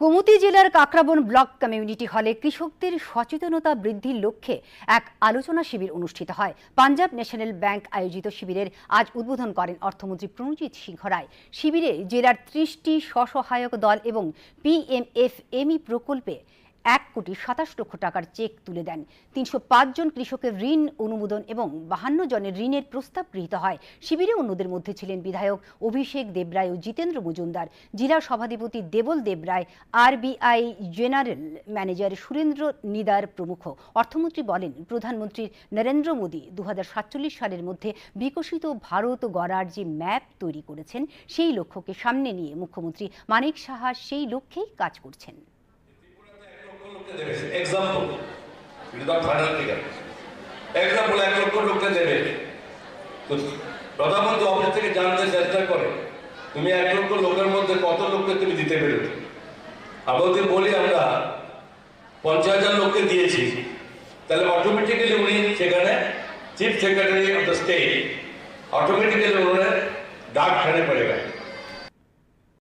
গোমতী জেলার Kakraban block community হলে কৃষকদের সচেতনতা বৃদ্ধির লক্ষ্যে এক আলোচনা শিবির অনুষ্ঠিত হয়। পাঞ্জাব ন্যাশনাল ব্যাংক আয়োজিত শিবিরের আজ উদ্বোধন করেন অর্থমন্ত্রী প্রণজিৎ সিংহ রায়। শিবিরে জেলার ৩০টি স্বসহায়ক দল এবং পিএমএফএমই প্রকল্পে ১,২৭,০০,০০০ টাকার চেক তুলে দেন। ৩০৫ জন কৃষকের ঋণ অনুমোদন এবং ৫২ জনের ঋণের প্রস্তাব গৃহীত হয়। শিবিরে অন্যদের মধ্যে ছিলেন বিধায়ক অভিষেক দেবরায় ও জিতেন্দ্র মজুমদার, জেলা সভাধিপতি Debal Debroy, RBI general manager Surendra Nidar প্রমুখ। অর্থমন্ত্রী বলেন, প্রধানমন্ত্রী নরেন্দ্র মোদী ২০৪৭ সালের মধ্যে বিকশিত ভারত গড়ার যে ম্যাপ তৈরি করেছেন, সেই লক্ষ্যকে সামনে নিয়ে মুখ্যমন্ত্রী মানিক সাহা সেই লক্ষ্যেই কাজ করছেন। Example, it is not final figure. Example ১ লক্ষ লোককে দেবে। তো প্রধানমন্ত্রী অফিস থেকে জানতে চেষ্টা করে তুমি ১ লক্ষ লোকের মধ্যে কত লোককে তুমি দিতে পেরেছো। আমরা যদি বলি আমরা ৫০,০০০ লোককে দিয়েছি, তাহলে অটোমেটিক্যালি উনি সেখানে chief secretary of the state automatically উन्होंने ডাক খানে পড়ে গেল।